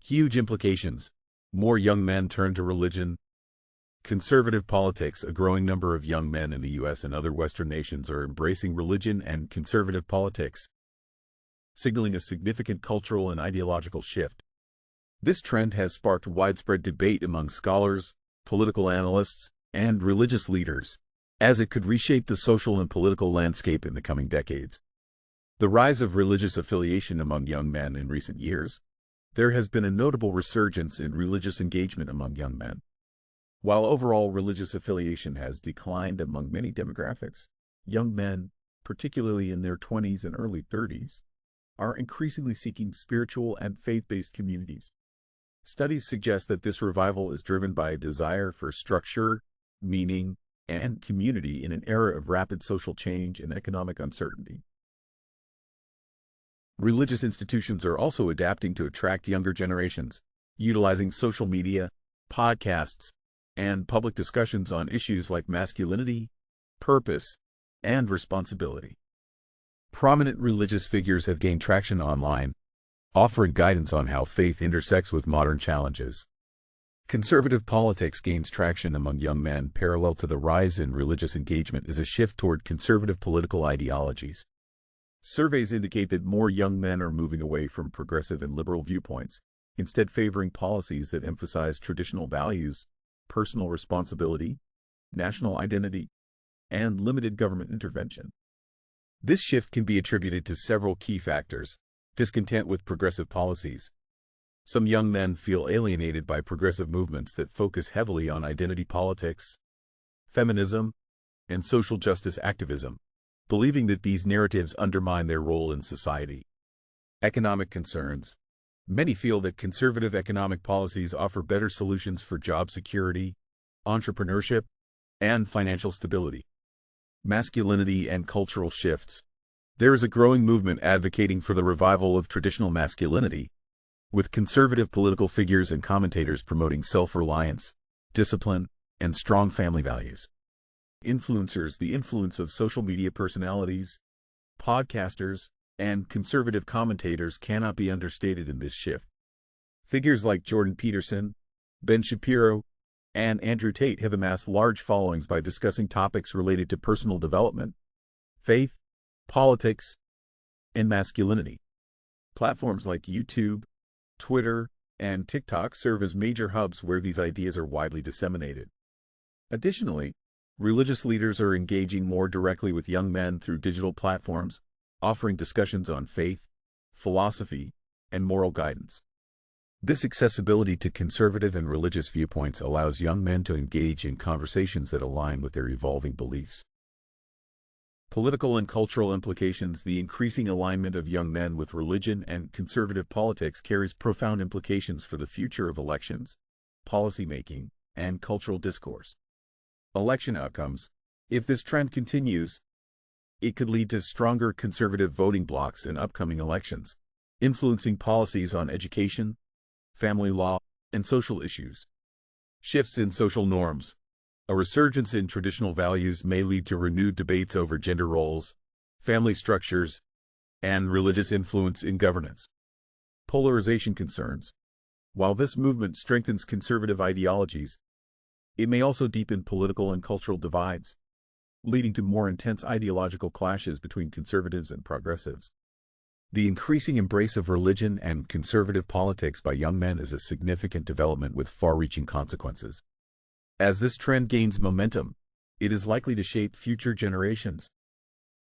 Huge implications. More young men turn to religion. Conservative politics. A growing number of young men in the U.S. and other Western nations are embracing religion and conservative politics, signaling a significant cultural and ideological shift. This trend has sparked widespread debate among scholars, political analysts, and religious leaders, as it could reshape the social and political landscape in the coming decades. The rise of religious affiliation among young men in recent years. There has been a notable resurgence in religious engagement among young men. While overall religious affiliation has declined among many demographics, young men, particularly in their 20s and early 30s, are increasingly seeking spiritual and faith-based communities. Studies suggest that this revival is driven by a desire for structure, meaning, and community in an era of rapid social change and economic uncertainty. Religious institutions are also adapting to attract younger generations, utilizing social media, podcasts, and public discussions on issues like masculinity, purpose, and responsibility. Prominent religious figures have gained traction online, offering guidance on how faith intersects with modern challenges. Conservative politics gains traction among young men. Parallel to the rise in religious engagement is a shift toward conservative political ideologies. Surveys indicate that more young men are moving away from progressive and liberal viewpoints, instead favoring policies that emphasize traditional values, personal responsibility, national identity, and limited government intervention. This shift can be attributed to several key factors. Discontent with progressive policies. Some young men feel alienated by progressive movements that focus heavily on identity politics, feminism, and social justice activism, believing that these narratives undermine their role in society. Economic concerns. Many feel that conservative economic policies offer better solutions for job security, entrepreneurship, and financial stability. Masculinity and cultural shifts. There is a growing movement advocating for the revival of traditional masculinity, with conservative political figures and commentators promoting self-reliance, discipline, and strong family values. Influencers. The influence of social media personalities, podcasters, and conservative commentators cannot be understated in this shift. Figures like Jordan Peterson, Ben Shapiro, and Andrew Tate have amassed large followings by discussing topics related to personal development, faith, politics, and masculinity. Platforms like YouTube, Twitter, and TikTok serve as major hubs where these ideas are widely disseminated. Additionally, religious leaders are engaging more directly with young men through digital platforms, offering discussions on faith, philosophy, and moral guidance. This accessibility to conservative and religious viewpoints allows young men to engage in conversations that align with their evolving beliefs. Political and cultural implications. The increasing alignment of young men with religion and conservative politics carries profound implications for the future of elections, policymaking, and cultural discourse. Election outcomes. If this trend continues, it could lead to stronger conservative voting blocs in upcoming elections, influencing policies on education, family law, and social issues. Shifts in social norms. A resurgence in traditional values may lead to renewed debates over gender roles, family structures, and religious influence in governance. Polarization concerns. While this movement strengthens conservative ideologies, it may also deepen political and cultural divides, leading to more intense ideological clashes between conservatives and progressives. The increasing embrace of religion and conservative politics by young men is a significant development with far-reaching consequences. As this trend gains momentum, it is likely to shape future generations,